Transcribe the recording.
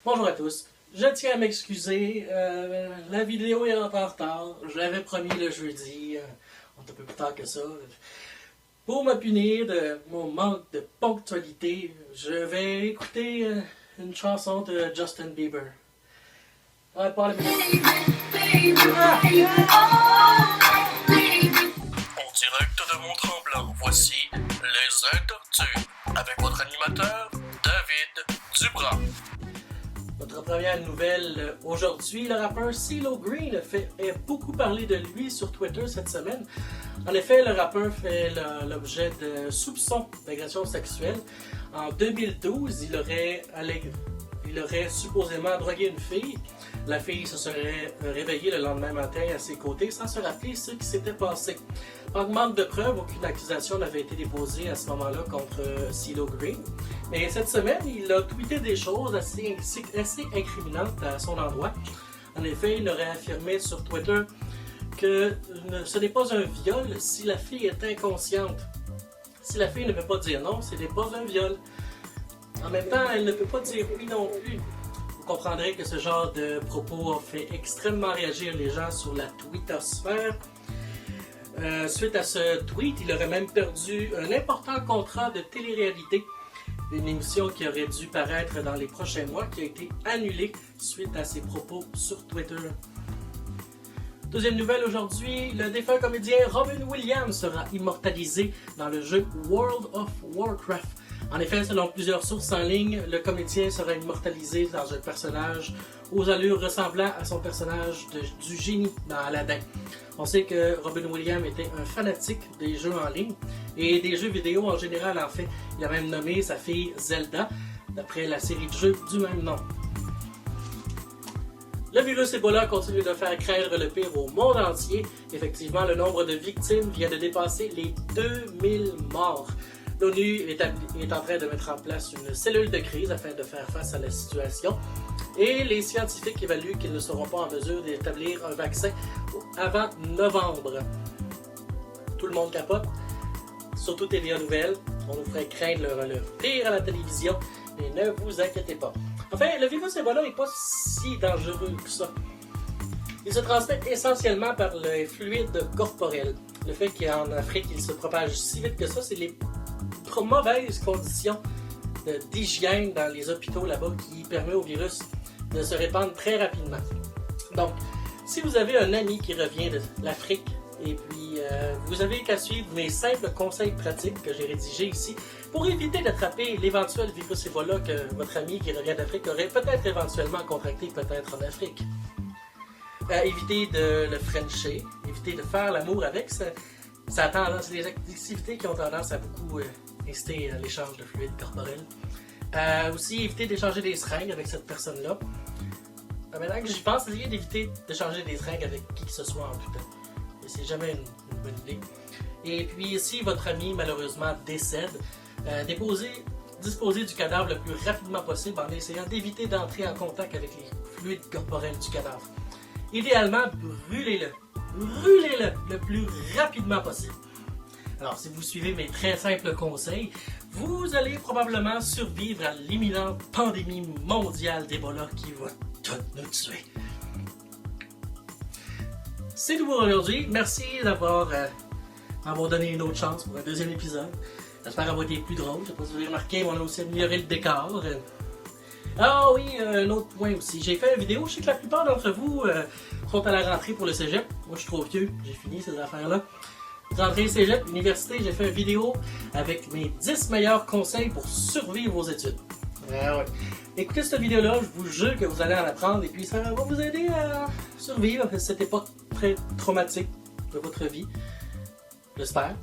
Bonjour à tous, je tiens à m'excuser, la vidéo est en retard, je l'avais promis le jeudi, un peu plus tard que ça. Pour me punir de mon manque de ponctualité, je vais écouter une chanson de Justin Bieber. Ouais, pas la En direct de Mont-Tremblant, voici les Tortues, avec votre animateur, David Dubras. Notre première nouvelle aujourd'hui, le rappeur CeeLo Green a beaucoup parlé de lui sur Twitter cette semaine. En effet, le rappeur fait l'objet de soupçons d'agression sexuelle. En 2012, il aurait supposément drogué une fille. La fille se serait réveillée le lendemain matin à ses côtés sans se rappeler ce qui s'était passé. Par manque de preuves, aucune accusation n'avait été déposée à ce moment-là contre CeeLo Green. Mais cette semaine, il a tweeté des choses assez incriminantes à son endroit. En effet, il aurait affirmé sur Twitter que ce n'est pas un viol si la fille est inconsciente. Si la fille ne peut pas dire non, ce n'est pas un viol. En même temps, elle ne peut pas dire oui non plus. Vous comprendrez que ce genre de propos a fait extrêmement réagir les gens sur la twittosphère. Suite à ce tweet, il aurait même perdu un important contrat de télé-réalité, une émission qui aurait dû paraître dans les prochains mois, qui a été annulée suite à ses propos sur Twitter. Deuxième nouvelle aujourd'hui, le défunt comédien Robin Williams sera immortalisé dans le jeu World of Warcraft. En effet, selon plusieurs sources en ligne, le comédien sera immortalisé dans un personnage aux allures ressemblant à son personnage du génie dans Aladdin. On sait que Robin Williams était un fanatique des jeux en ligne et des jeux vidéo en général. En fait, il a même nommé sa fille Zelda d'après la série de jeux du même nom. Le virus Ebola continue de faire craindre le pire au monde entier. Effectivement, le nombre de victimes vient de dépasser les 2000 morts. L'ONU est en train de mettre en place une cellule de crise afin de faire face à la situation. Et les scientifiques évaluent qu'ils ne seront pas en mesure d'établir un vaccin avant novembre. Tout le monde capote, surtout TVA Nouvelles. On nous ferait craindre le pire à la télévision, mais ne vous inquiétez pas. Enfin, le virus Ebola n'est pas si dangereux que ça. Il se transmet essentiellement par le fluide corporel. Le fait qu'en Afrique, il se propage si vite que ça, c'est les mauvaises conditions d'hygiène dans les hôpitaux là-bas qui permet au virus de se répandre très rapidement. Donc, si vous avez un ami qui revient de l'Afrique et puis vous avez qu'à suivre mes simples conseils pratiques que j'ai rédigés ici pour éviter d'attraper l'éventuel virus Ebola que votre ami qui revient d'Afrique aurait peut-être éventuellement contracté peut-être en Afrique. Évitez de le frencher, évitez de faire l'amour avec. Ça a tendance, c'est des activités qui ont tendance à beaucoup inciter à l'échange de fluide corporel. Aussi, évitez d'échanger des seringues avec cette personne-là. Maintenant que j'y pense, essayez d'éviter d'échanger des seringues avec qui que ce soit en tout temps. C'est jamais une bonne idée. Et puis, si votre ami malheureusement décède, disposez du cadavre le plus rapidement possible en essayant d'éviter d'entrer en contact avec les fluides corporels du cadavre. Idéalement, brûlez-le. Brûlez-le le plus rapidement possible. Alors, si vous suivez mes très simples conseils, vous allez probablement survivre à l'imminente pandémie mondiale d'Ebola qui va toutes nous tuer. C'est tout pour aujourd'hui. Merci d'avoir donné une autre chance pour un deuxième épisode. J'espère avoir été plus drôle. Je ne sais pas si vous avez remarqué, on a aussi amélioré le décor. Ah oui, un autre point aussi. J'ai fait une vidéo, je sais que la plupart d'entre vous sont à la rentrée pour le cégep. Moi, je suis trop vieux, j'ai fini ces affaires-là. Rentrée cégep, université, j'ai fait une vidéo avec mes 10 meilleurs conseils pour survivre aux études. Ouais. Écoutez cette vidéo-là, je vous jure que vous allez en apprendre et puis ça va vous aider à survivre à cette époque très traumatique de votre vie. J'espère.